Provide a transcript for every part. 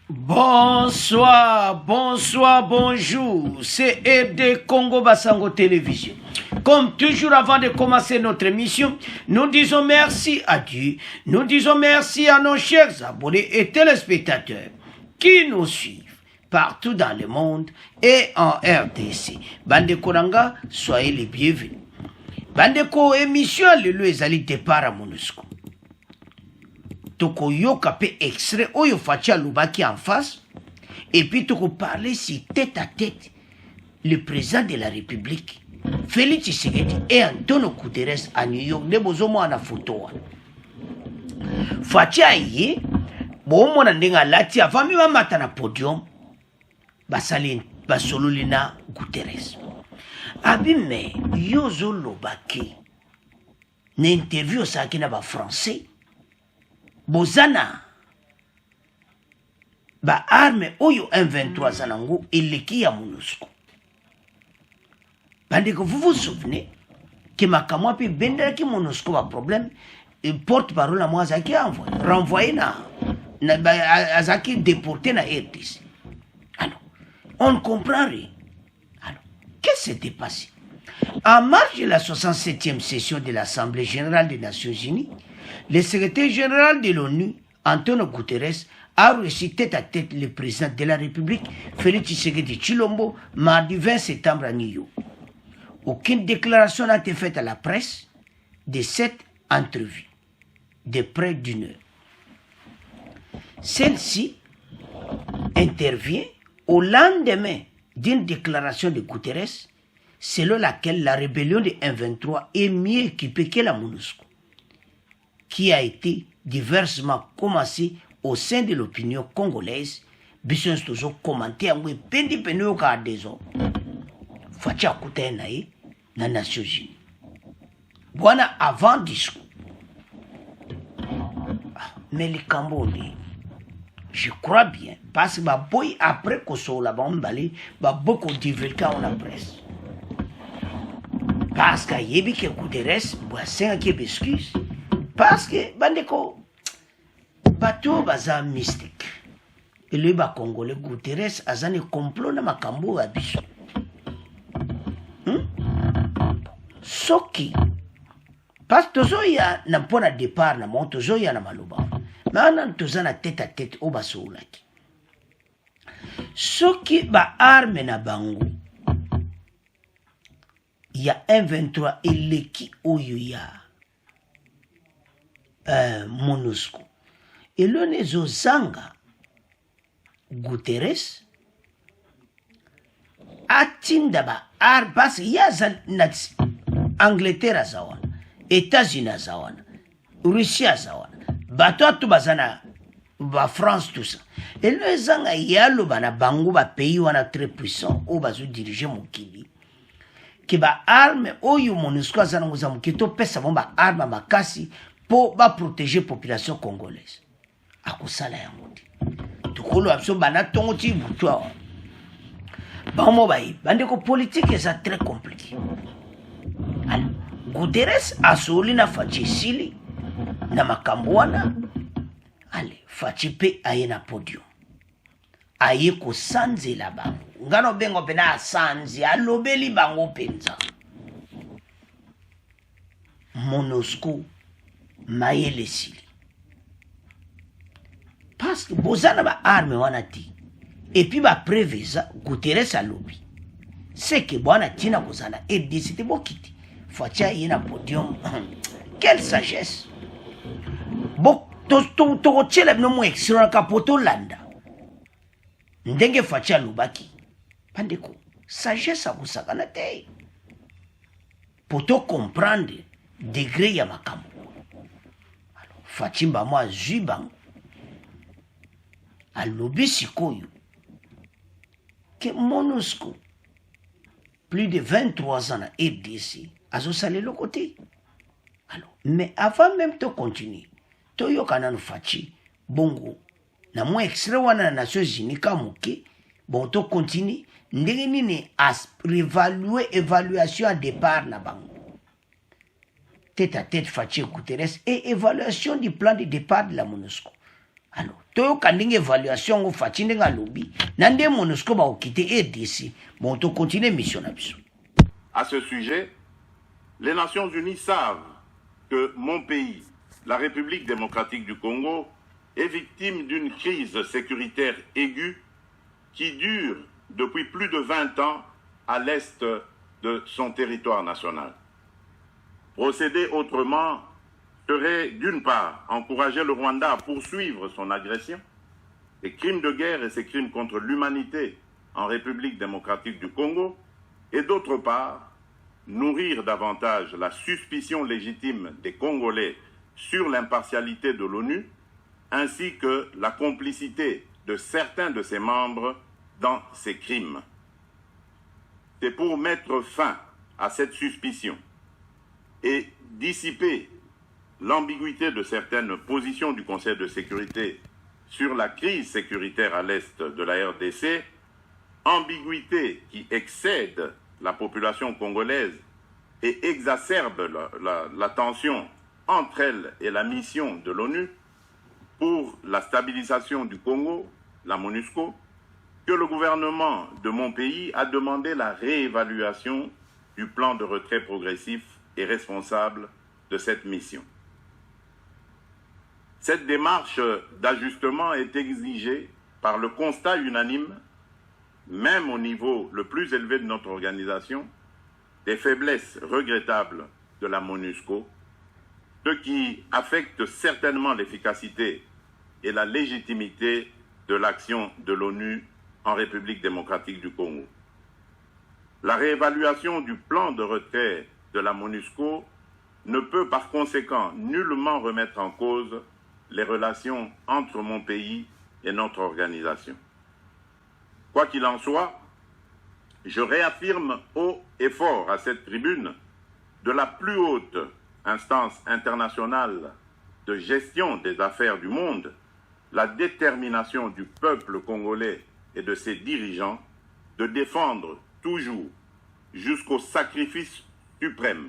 Bonsoir, bonsoir, bonjour. C'est RD Congo Basango Télévision. Comme toujours avant de commencer notre émission, nous disons merci à Dieu. Nous disons merci à nos chers abonnés et téléspectateurs qui nous suivent partout dans le monde et en RDC. Bandeko Nanga, soyez les bienvenus. Bandeko émission le ezali départ à MONUSCO. Toko yoka pe extrait oyo fatia lubaki en face et puis toko parler si tête à tête le président de la République Félix Tshisekedi et Antonio Guterres à New York de bozomo ana photo fatia ye bo mona ndenga lati avant mi mata na podium basali basololina Guterres abime yozo lobaki na interview sa kina ba français Bozana ba arme oyo M23 zanango eleki ya MONUSCO. Bandeko, vous vous souvenez que makamwa pe bendera ki MONUSCO ba problème et porte-parole à moi azaki renvoyé na azaki déporté na RDC. Alors, on ne comprend rien. Alors, qu'est-ce qui s'était passé? En marge de la 67e session de l'Assemblée générale des Nations Unies, le secrétaire général de l'ONU, Antonio Guterres, a reçu tête à tête le président de la République, Félix Tshisekedi Tshilombo, mardi 20 septembre à New York. Aucune déclaration n'a été faite à la presse de cette entrevue, de près d'une heure. Celle-ci intervient au lendemain d'une déclaration de Guterres, selon laquelle la rébellion de M23 est mieux équipée que la MONUSCO, qui a été diversement commencé au sein de l'opinion congolaise. Bisons toujours commenté en pendi penio ka dezo. Facha kutenae na Nations Unies. Bwana avant discours. Mais les Cambodgiens, je crois bien, parce que bah boy après qu'on soit là-bas on balé, bah beaucoup divulgué en la presse. Parce que yebi que Guterres, bah c'est qui excuse. Parce que bandeko bato baza mystique et le ba congolais Guterres azane complot na makambo ya biso soki parce que tozoya na mpona départ na mon tozoya na maloba mana tozana tête à tête o basoulaki soki ba arme na bango ya M23 eleki oyo ya MONUSCO. Et l'on est au Zanga Guterres atindaba parce qu'il y a Angleterre azawana, États-Unis azawana, Russie azawana, bato tout bazana ba France tout ça. Et le Zanga yalo bana bango ba pays wana très puissant ou bazo diriger mokili. Ki ba arme oyo MONUSCO azana ngoza mokito pesa bomba arme makasi pour protéger la population congolaise. À quoi ça là yangoti? Tukolo abso bana tongoti butwa. Bamo bayi, bandeko politique est très compliqué. Alors, Guterres a soli na fachi sili na makambwana. Allez, fachi pe aye na podium. Aye ko sanze la bango. Ngano bengo pena sanze alobeli bango penza. MONUSCO mayele sili parce que bozana ba arme wana ti et puis ba preveza Guterres a lobby c'est que bwana tina bozana et décider bokiti fatia yena podium. Quelle sagesse bo to chela no mo extra kapoto landa ndenge fatia lobaki pandeko sagesse a kusakana te poto comprendre degré ya makambo. Fatimba moi Zubango a lobby sikoyo que MONUSCO plus de 23 ans à RDC a salé le côté. Alors, mais avant même de continuer, Toyo Kanan Fachi Bongo na moi extrait wana na Nations Unies kamuke bon to continue ndenge nini as réévaluer évaluation à départ na bango. Tête à tête Fachi Guterres et évaluation du plan de départ de la MONUSCO. Alors, toyoka ndenge évaluation ngo fati ndenge alobi na nde MONUSCO bakokite RDC bon tokontinue mission na biso. À ce sujet, les Nations Unies savent que mon pays, la République démocratique du Congo, est victime d'une crise sécuritaire aiguë qui dure depuis plus de 20 ans à l'est de son territoire national. Procéder autrement serait d'une part encourager le Rwanda à poursuivre son agression, ses crimes de guerre et ses crimes contre l'humanité en République démocratique du Congo, et d'autre part nourrir davantage la suspicion légitime des Congolais sur l'impartialité de l'ONU, ainsi que la complicité de certains de ses membres dans ces crimes. C'est pour mettre fin à cette suspicion et dissiper l'ambiguïté de certaines positions du Conseil de sécurité sur la crise sécuritaire à l'est de la RDC, ambiguïté qui excède la population congolaise et exacerbe la tension entre elle et la mission de l'ONU pour la stabilisation du Congo, la MONUSCO, que le gouvernement de mon pays a demandé la réévaluation du plan de retrait progressif et responsable de cette mission. Cette démarche d'ajustement est exigée par le constat unanime, même au niveau le plus élevé de notre organisation, des faiblesses regrettables de la MONUSCO, ce qui affecte certainement l'efficacité et la légitimité de l'action de l'ONU en République démocratique du Congo. La réévaluation du plan de retrait de la MONUSCO ne peut par conséquent nullement remettre en cause les relations entre mon pays et notre organisation. Quoi qu'il en soit, je réaffirme haut et fort à cette tribune de la plus haute instance internationale de gestion des affaires du monde la détermination du peuple congolais et de ses dirigeants de défendre toujours, jusqu'au sacrifice suprême,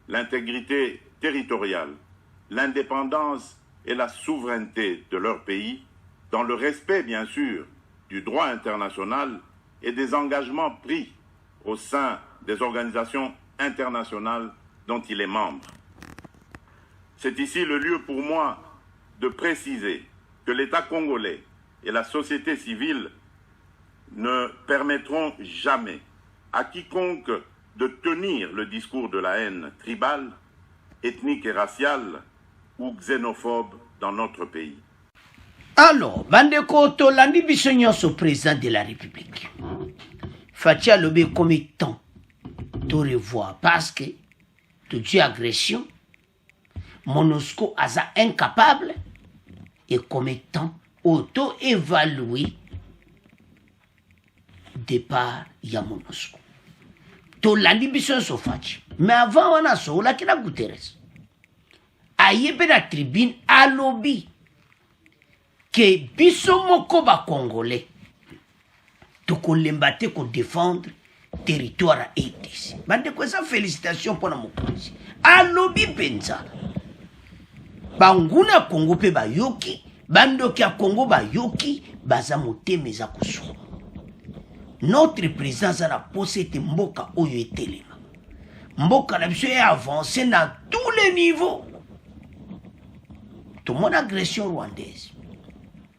l'intégrité territoriale, l'indépendance et la souveraineté de leur pays, dans le respect, bien sûr, du droit international et des engagements pris au sein des organisations internationales dont il est membre. C'est ici le lieu pour moi de préciser que l'État congolais et la société civile ne permettront jamais à quiconque de tenir le discours de la haine tribale, ethnique et raciale ou xénophobe dans notre pays. Alors, bandeko tolandi biso nyonso président de la République. Fatia lobe comme temps de revoir parce que toute agression, MONUSCO asa incapable et comme temps auto-évaluer départ ya MONUSCO. Tolandi biso so fachi. Mais avant on a so la kina Guterres. Ayebe na tribune à lobby que biso moko ba congolais tokolemba te ko défendre territoire RDC. Bande ko sa félicitations pour na mokonzi. A lobby penza. Banguna Congo pe ba yoki, bandoki a Congo ba yoki, baza moteme za kosuka. Notre présence à la poste mboka oyo etelema. Mboka na biso est avancé dans tous les niveaux. Tout mon agression rwandaise.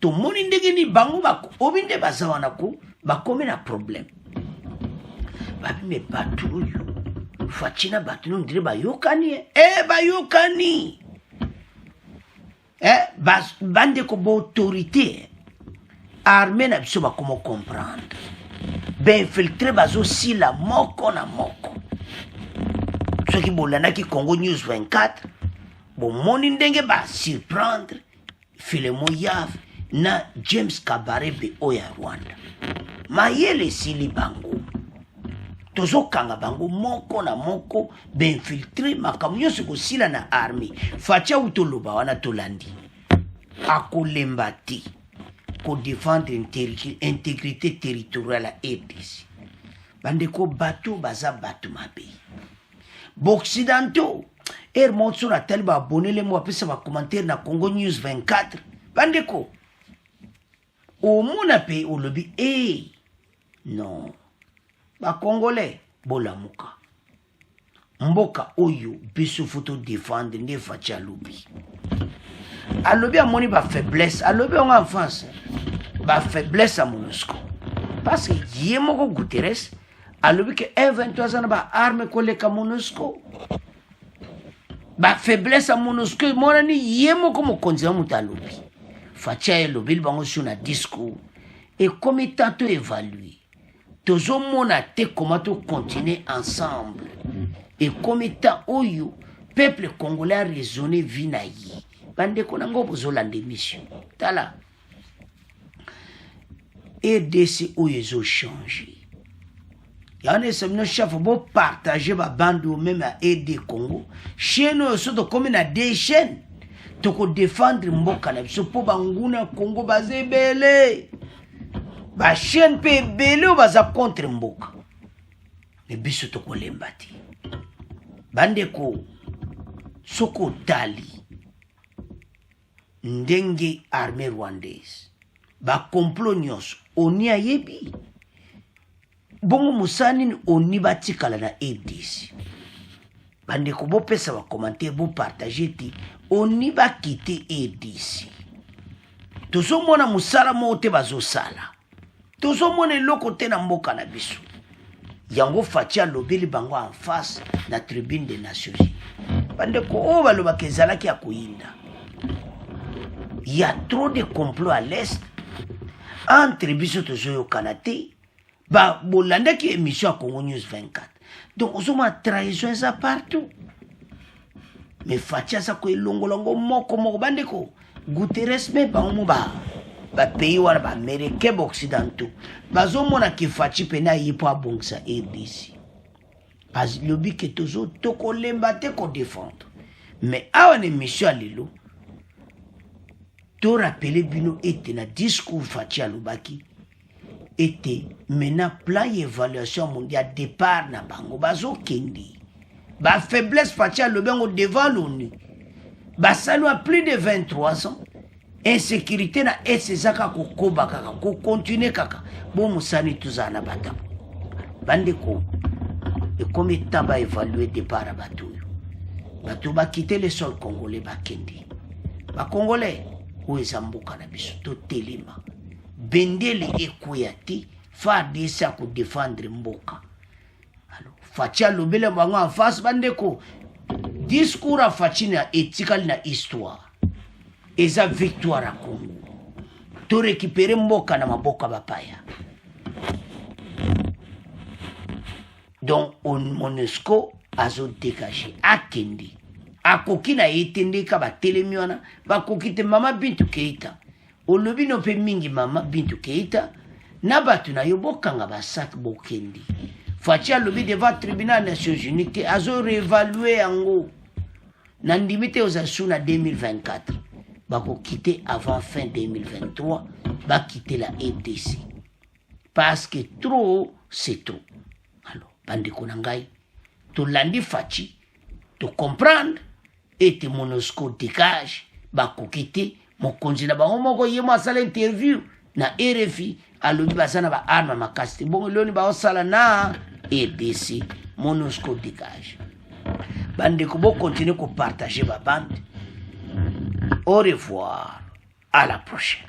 Tout mon indegeni bango bako obinde bazawana ko bakome na problème. Babi me patrouille. Fatina batinu ndire bayokani bayokani. Bande ko bo autorité armée na biso ba comment comprendre. Ben filtré bazo si la moko na moko. Ce qui bolana ki Congo News 24 bon moni ndenge ba surprendre Filemo Yav na James Kabarebe oya Rwanda. Mayele sili bango. Tozo kanga bango moko na moko ben filtré makamyo siko sila na armée. Facha utoloba wana tolandi. Akolembati. Pour défendre l'intégrité territoriale à RDC. Bandeko bateau baza bateau ma pays. Boccidentaux, monte sur la telle abonné les mois après ça va commenter na Congo News 24. Bandeko, au mona pays au lobby non ba congolais bolamuka mboka oyo biso photo défendre ne facha lobby alobi amoni ba faiblesse alobi en enfance ba faiblesse à MONUSCO parce que yemoko Guterres alobi que 23 ans ba arme koleka MONUSCO ba faiblesse à MONUSCO monani yemoko mokonzi muta alobi facha elobi bango sur na discours et comme étant tout évalué tozo mona te comment to continuer ensemble et comme étant oyo peuple congolais a raisonné vinayi bande konango bozolanda mission tala EDC oyo ezo changer yana semno chef bo partager ba bande ou même à aider Congo chaîne oyo soto comme na deux chaînes toko défendre mboka na biso po banguna Congo bazebele ba chaîne pe belé ou baza contre mboka mais biso toko lembati bande ko soko tali ndenge armée rwandaise ba complot nyonso oni ayebi bongo musani oni batikala na ADC bande ko bo pesa ba commenter bo partager ti oni ba quitter ADC tozo mona musala mote bazo sala tozo mona loko te na mboka na biso yango fatia lobeli bango en face na tribune des Nations Unies bande ko o baloba kezala ki akoyinda. Il y a trop de complots à l'Est. Entre biso tozoyo kanate, ba bolanda ki émission à Congo News 24. Donc, on a trahison ça partout. Mais fatia sa ko longo moko bande ko. Guterres me ba omo ba pays wana ba américain ba occidentaux. Bazo mona ki fachi pena yipo abongsa ABC. Parce que le but que tozo toko lembate ko défendre. Mais awa une émission à lilo. To rappeler bino était na discours Fatia Lubaki était maintenant plan évaluation mondiale départ na bango bazo kendi ba faiblesse Fatia Lubango devant l'ONU ba salo a plus de 23 ans insécurité na esezaka ko koba kaka ko continuer kaka bo musani tuzana bata bande ko et comme état ba évaluer départ batu ba quitter le sol congolais ba kendi ba congolais où est Zamboka na biso to telima bendele ekuyati fa desa ko défendre mboka alors fatia lobele bango en face bandeko discours a fatina ethical na histoire eza victoire à Congo to récupérer mboka na maboka bapaya donc on MONUSCO azo dégager akendi akoki na etende ka ba telemiona ba kokite mama Bintu Keita olobi no pe mingi mama Bintu Keita na batu na yo bokanga ba sak bokendi fatia lobi devant tribunal Nations Unies te azo réévaluer yango na ndimite ozasuna 2024 ba kokite avant fin 2023 ba quitter la EDC parce que trop c'est trop. Alors bande konangai to landi fachi to comprendre et te MONUSCO dégage ba kokite mokonzi na bango moko yemo asala interview na RFI alobi basana ba arma makasti bongo loni ba osala na EDC MONUSCO dégage bande ko bo continuer ko partager ba bande. Au revoir, à la prochaine.